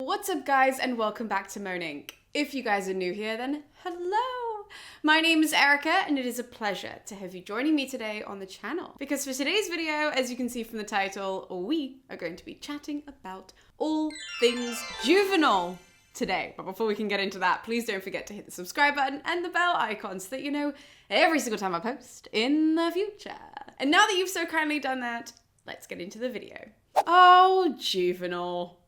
What's up guys and welcome back to MoAn Inc. If you guys are new here, then hello! My name is Erica and it is a pleasure to have you joining me today on the channel. Because for today's video, as you can see from the title, we are going to be chatting about all things Juvenal today. But before we can get into that, please don't forget to hit the subscribe button and the bell icon so that you know every single time I post in the future. And now that you've so kindly done that, let's get into the video. Oh, Juvenal.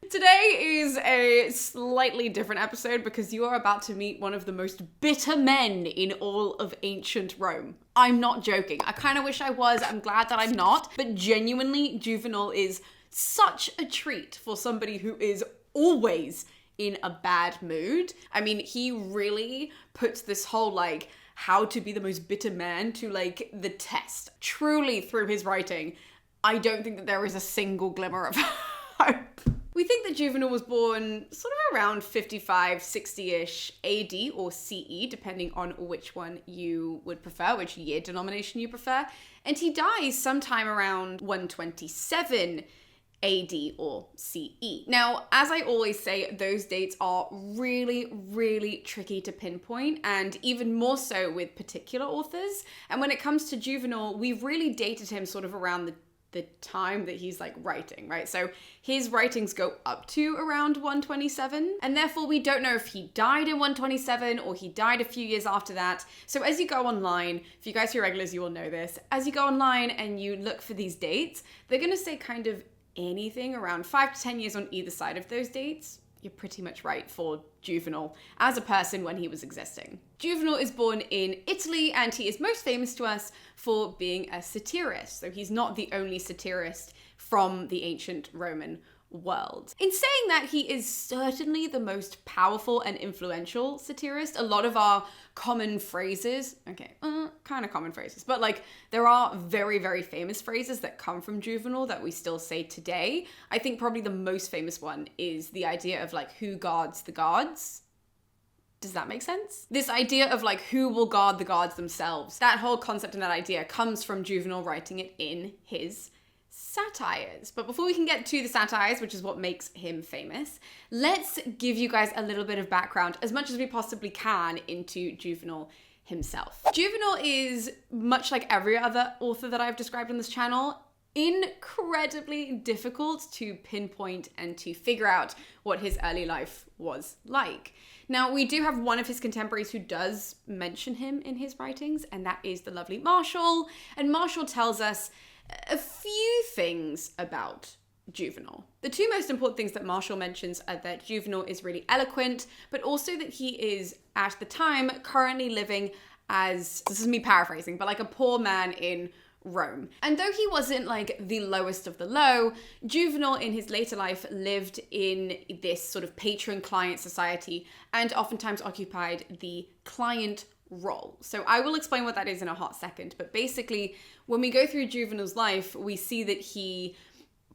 Today is a slightly different episode because you are about to meet one of the most bitter men in all of ancient Rome. I'm not joking. I kind of wish I was. I'm glad that I'm not. But genuinely, Juvenal is such a treat for somebody who is always in a bad mood. I mean, he really puts this whole like how to be the most bitter man to like the test. Truly through his writing, I don't think that there is a single glimmer of hope. We think that Juvenal was born sort of around 55, 60-ish AD or CE, depending on which one you would prefer, which year denomination you prefer. And he dies sometime around 127 AD or CE. Now, as I always say, those dates are really, really tricky to pinpoint, and even more so with particular authors. And when it comes to Juvenal, we've really dated him sort of around the time that he's like writing, right? So his writings go up to around 127, and therefore we don't know if he died in 127 or he died a few years after that. So as you go online, if you guys are regulars, you will know this, as you go online and you look for these dates, they're gonna say kind of anything around 5 to 10 years on either side of those dates. You're pretty much right for Juvenal as a person when he was existing. Juvenal is born in Italy and he is most famous to us for being a satirist. So he's not the only satirist from the ancient Roman world. In saying that, he is certainly the most powerful and influential satirist. A lot of our common phrases, kind of common phrases, but like there are very, very famous phrases that come from Juvenal that we still say today. I think probably the most famous one is the idea of like, who guards the gods? Does that make sense? This idea of like, who will guard the gods themselves? That whole concept and that idea comes from Juvenal writing it in his satires. But before we can get to the satires, which is what makes him famous, let's give you guys a little bit of background, as much as we possibly can, into Juvenal himself. Juvenal is, much like every other author that I've described on this channel, incredibly difficult to pinpoint and to figure out what his early life was like. Now, we do have one of his contemporaries who does mention him in his writings, and that is the lovely Martial. And Martial tells us a few things about Juvenal. The two most important things that Martial mentions are that Juvenal is really eloquent, but also that he is, at the time, currently living as, this is me paraphrasing, but like a poor man in Rome. And though he wasn't like the lowest of the low, Juvenal in his later life lived in this sort of patron-client society and oftentimes occupied the client role. So I will explain what that is in a hot second, but basically when we go through Juvenal's life, we see that he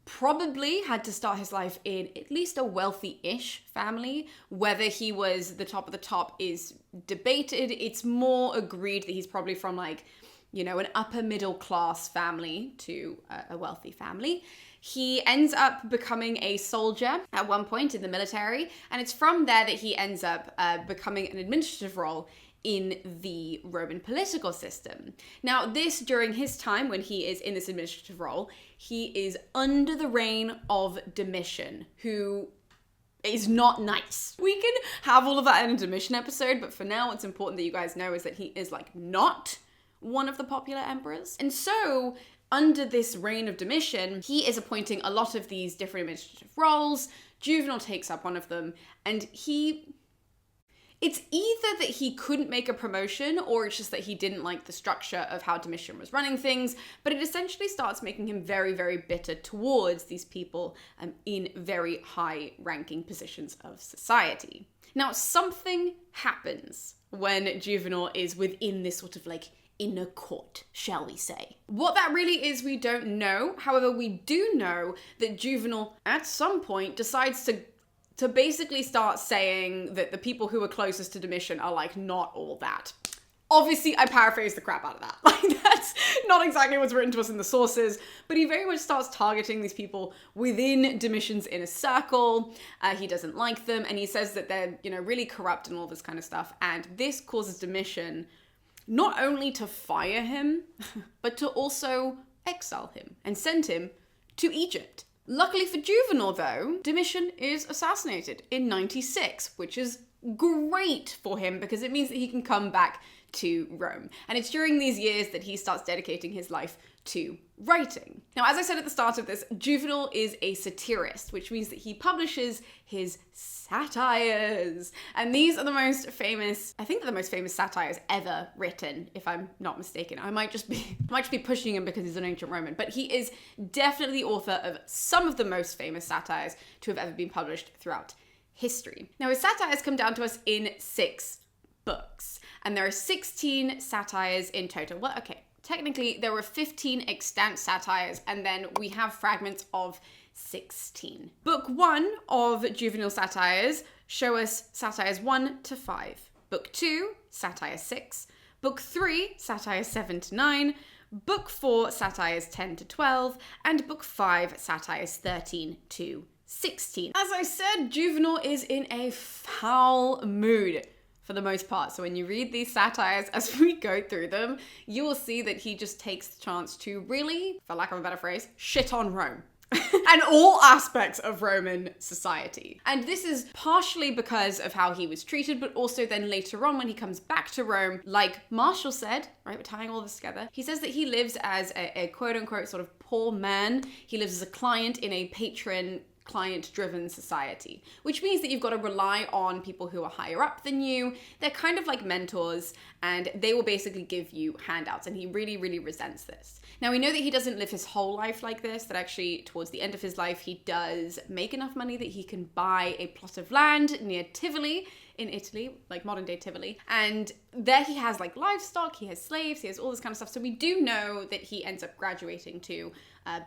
probably had to start his life in at least a wealthy-ish family. Whether he was the top of the top is debated. It's more agreed that he's probably from like, you know, an upper middle class family to a wealthy family. He ends up becoming a soldier at one point in the military, and it's from there that he ends up becoming an administrative role in the Roman political system. Now, this during his time when he is in this administrative role, he is under the reign of Domitian, who is not nice. We can have all of that in a Domitian episode, but for now, what's important that you guys know is that he is like not one of the popular emperors. And so, under this reign of Domitian, he is appointing a lot of these different administrative roles. Juvenal takes up one of them, and it's either that he couldn't make a promotion or it's just that he didn't like the structure of how Domitian was running things, but it essentially starts making him very, very bitter towards these people in very high ranking positions of society. Now, something happens when Juvenal is within this sort of like inner court, shall we say. What that really is, we don't know. However, we do know that Juvenal at some point decides to basically start saying that the people who are closest to Domitian are like not all that. Obviously, I paraphrased the crap out of that. Like, that's not exactly what's written to us in the sources, but he very much starts targeting these people within Domitian's inner circle. He doesn't like them, and he says that they're, really corrupt and all this kind of stuff. And this causes Domitian not only to fire him, but to also exile him and send him to Egypt. Luckily for Juvenal, though, Domitian is assassinated in 96, which is great for him because it means that he can come back to Rome. And it's during these years that he starts dedicating his life to writing. Now, as I said at the start of this, Juvenal is a satirist, which means that he publishes his satires. And these are the most famous, I think they're the most famous satires ever written, if I'm not mistaken. I might just be pushing him because he's an ancient Roman, but he is definitely the author of some of the most famous satires to have ever been published throughout history. Now, his satires come down to us in 6 books, and there are 16 satires in total. Well, okay, technically there were 15 extant satires, and then we have fragments of 16. Book 1 of Juvenal satires show us satires 1 to 5. Book 2, satire 6. Book 3, satires 7 to 9. Book 4, satires 10 to 12. And book 5, satires 13 to 16. As I said, Juvenal is in a foul mood for the most part. So when you read these satires, as we go through them, you will see that he just takes the chance to really, for lack of a better phrase, shit on Rome. And all aspects of Roman society. And this is partially because of how he was treated, but also then later on when he comes back to Rome, like Marshall said, right, we're tying all this together, he says that he lives as a quote-unquote sort of poor man. He lives as a client in a patron client-driven society, which means that you've got to rely on people who are higher up than you. They're kind of like mentors, and they will basically give you handouts, and he really, really resents this. Now, we know that he doesn't live his whole life like this, that actually towards the end of his life, he does make enough money that he can buy a plot of land near Tivoli in Italy, like modern day Tivoli. And there he has like livestock, he has slaves, he has all this kind of stuff. So we do know that he ends up graduating to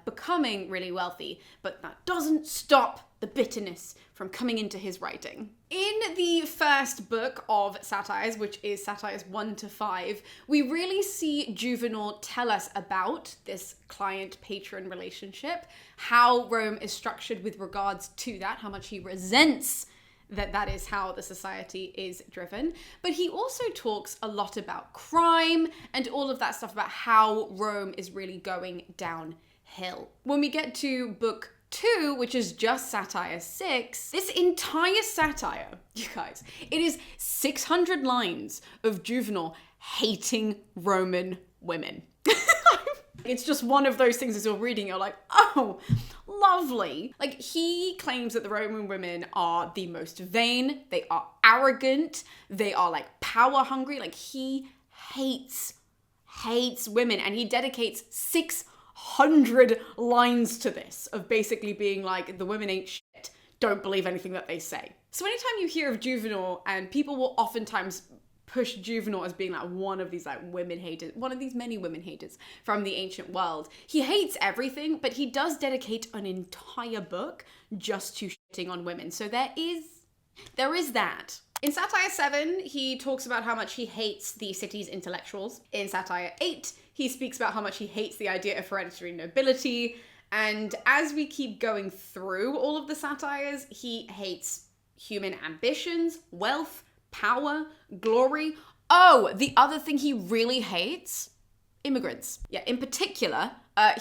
becoming really wealthy, but that doesn't stop the bitterness from coming into his writing. In the first book of satires, which is satires 1 to 5, we really see Juvenal tell us about this client-patron relationship, how Rome is structured with regards to that, how much he resents that is how the society is driven. But he also talks a lot about crime and all of that stuff about how Rome is really going downhill. When we get to book 2, which is just satire 6, this entire satire, you guys, it is 600 lines of Juvenal hating Roman women. It's just one of those things as you're reading, you're like, oh, lovely. Like, he claims that the Roman women are the most vain, they are arrogant, they are like power hungry. Like, he hates women, and he dedicates 600 lines to this of basically being like, the women ain't shit, don't believe anything that they say. So anytime you hear of Juvenal, and people will oftentimes push Juvenal as being like one of these like women haters, one of these many women haters from the ancient world. He hates everything, but he does dedicate an entire book just to shitting on women. So there is that. In satire 7, he talks about how much he hates the city's intellectuals. In satire 8, he speaks about how much he hates the idea of hereditary nobility. And as we keep going through all of the satires, he hates human ambitions, wealth, power, glory. Oh, the other thing he really hates, immigrants. Yeah, in particular,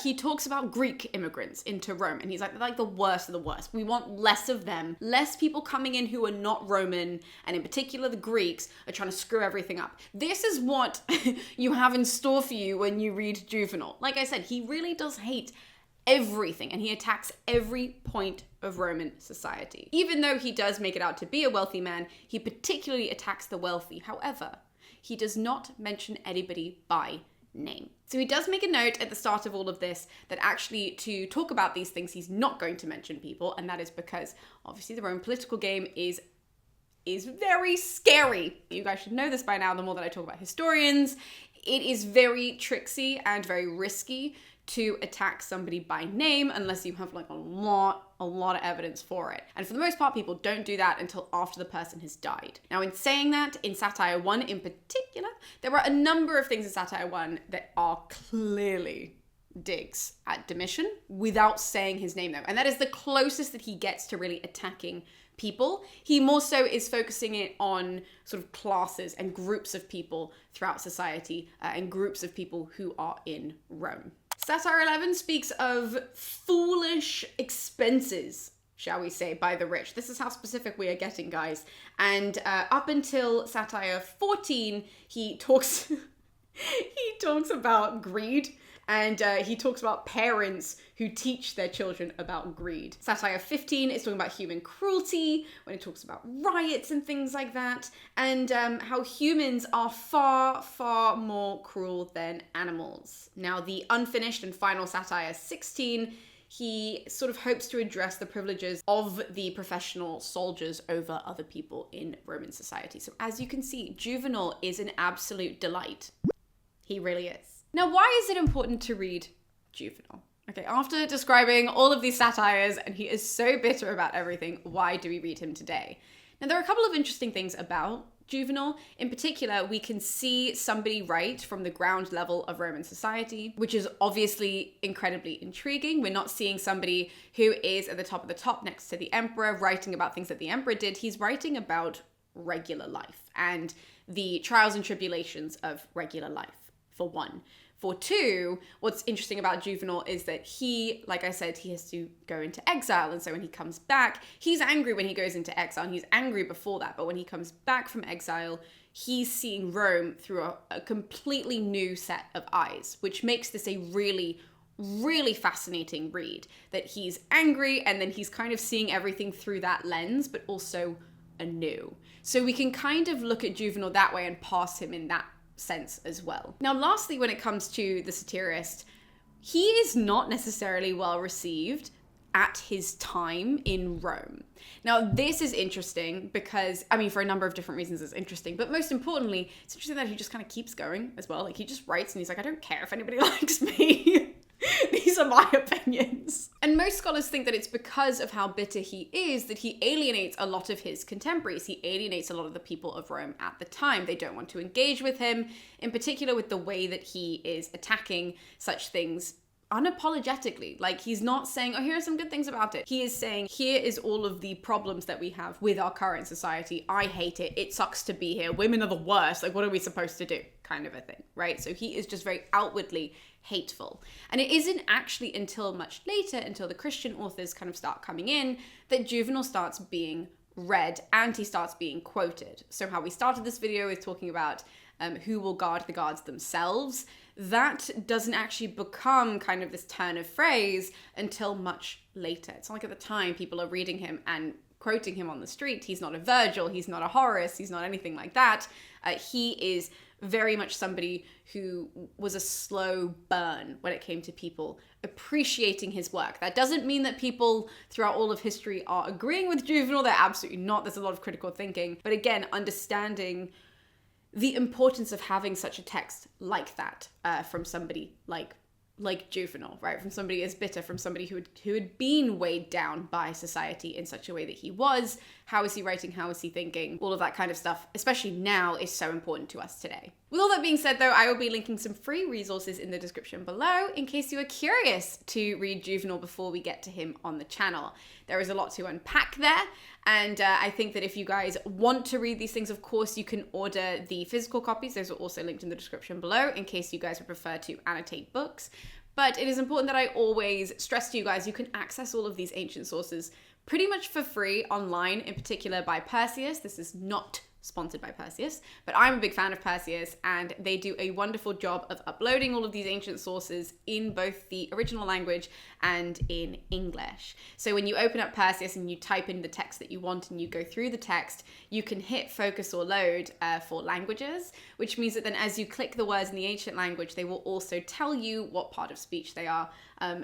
he talks about Greek immigrants into Rome, and he's like the worst of the worst. We want less of them, less people coming in who are not Roman, and in particular the Greeks are trying to screw everything up. This is what you have in store for you when you read Juvenal. Like I said, he really does hate everything, and he attacks every point of Roman society. Even though he does make it out to be a wealthy man, he particularly attacks the wealthy. However, he does not mention anybody by name. So he does make a note at the start of all of this that actually to talk about these things, he's not going to mention people, and that is because obviously the Roman political game is very scary. You guys should know this by now, the more that I talk about historians. It is very tricksy and very risky to attack somebody by name unless you have like a lot of evidence for it. And for the most part, people don't do that until after the person has died. Now, in saying that, in Satire 1 in particular, there are a number of things in Satire 1 that are clearly digs at Domitian without saying his name though. And that is the closest that he gets to really attacking people. He more so is focusing it on sort of classes and groups of people throughout society and groups of people who are in Rome. Satire 11 speaks of foolish expenses, shall we say, by the rich. This is how specific we are getting, guys. And up until Satire 14, he talks about greed. And he talks about parents who teach their children about greed. Satire 15 is talking about human cruelty, when it talks about riots and things like that, and how humans are far, far more cruel than animals. Now, the unfinished and final Satire 16, he sort of hopes to address the privileges of the professional soldiers over other people in Roman society. So as you can see, Juvenal is an absolute delight. He really is. Now, why is it important to read Juvenal? Okay, after describing all of these satires, and he is so bitter about everything, why do we read him today? Now, there are a couple of interesting things about Juvenal. In particular, we can see somebody write from the ground level of Roman society, which is obviously incredibly intriguing. We're not seeing somebody who is at the top next to the emperor writing about things that the emperor did. He's writing about regular life and the trials and tribulations of regular life, for one. For two, what's interesting about Juvenal is that he, like I said, he has to go into exile. And so when he comes back, he's angry when he goes into exile. And he's angry before that. But when he comes back from exile, he's seeing Rome through a completely new set of eyes, which makes this a really, really fascinating read. That he's angry and then he's kind of seeing everything through that lens, but also anew. So we can kind of look at Juvenal that way and pass him in that sense as well. Now, lastly, when it comes to the satirist, he is not necessarily well received at his time in Rome. Now, this is interesting because, I mean, for a number of different reasons it's interesting, but most importantly, it's interesting that he just kind of keeps going as well. Like, he just writes and he's like, I don't care if anybody likes me. These are my opinions. And most scholars think that it's because of how bitter he is that he alienates a lot of his contemporaries. He alienates a lot of the people of Rome at the time. They don't want to engage with him, in particular with the way that he is attacking such things unapologetically. Like, he's not saying, oh, here are some good things about it. He is saying, here is all of the problems that we have with our current society. I hate it. It sucks to be here. Women are the worst. Like, what are we supposed to do? Kind of a thing, right? So he is just very outwardly hateful. And it isn't actually until much later, until the Christian authors kind of start coming in, that Juvenal starts being read and he starts being quoted. So how we started this video is talking about who will guard the guards themselves. That doesn't actually become kind of this turn of phrase until much later. It's not like at the time people are reading him and quoting him on the street. He's not a Virgil, he's not a Horace, he's not anything like that. He is very much somebody who was a slow burn when it came to people appreciating his work. That doesn't mean that people throughout all of history are agreeing with Juvenal. They're absolutely not. There's a lot of critical thinking. But again, understanding the importance of having such a text like that from somebody like Juvenal, right? From somebody as bitter, from somebody who had been weighed down by society in such a way that he was. How is he writing? How is he thinking? All of that kind of stuff, especially now, is so important to us today. With all that being said, though, I will be linking some free resources in the description below in case you are curious to read Juvenal before we get to him on the channel. There is a lot to unpack there, and I think that if you guys want to read these things, of course, you can order the physical copies. Those are also linked in the description below in case you guys would prefer to annotate books. But it is important that I always stress to you guys, you can access all of these ancient sources pretty much for free online, in particular by Perseus. This is not sponsored by Perseus, but I'm a big fan of Perseus, and they do a wonderful job of uploading all of these ancient sources in both the original language and in English. So when you open up Perseus and you type in the text that you want and you go through the text, you can hit focus or load for languages, which means that then as you click the words in the ancient language, they will also tell you what part of speech they are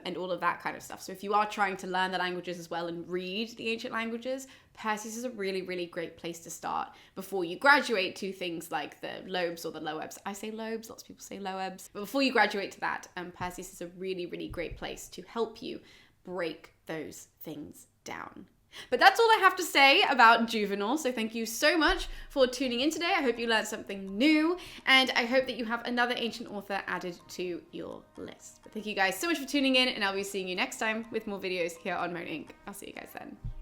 and all of that kind of stuff. So if you are trying to learn the languages as well and read the ancient languages, Perseus is a really, really great place to start before you graduate to things like the lobes or the loebs. I say lobes, lots of people say loebs. But before you graduate to that, Perseus is a really, really great place to help you break those things down. But that's all I have to say about Juvenal. So thank you so much for tuning in today. I hope you learned something new, and I hope that you have another ancient author added to your list. But thank you guys so much for tuning in, and I'll be seeing you next time with more videos here on MoAn Inc. I'll see you guys then.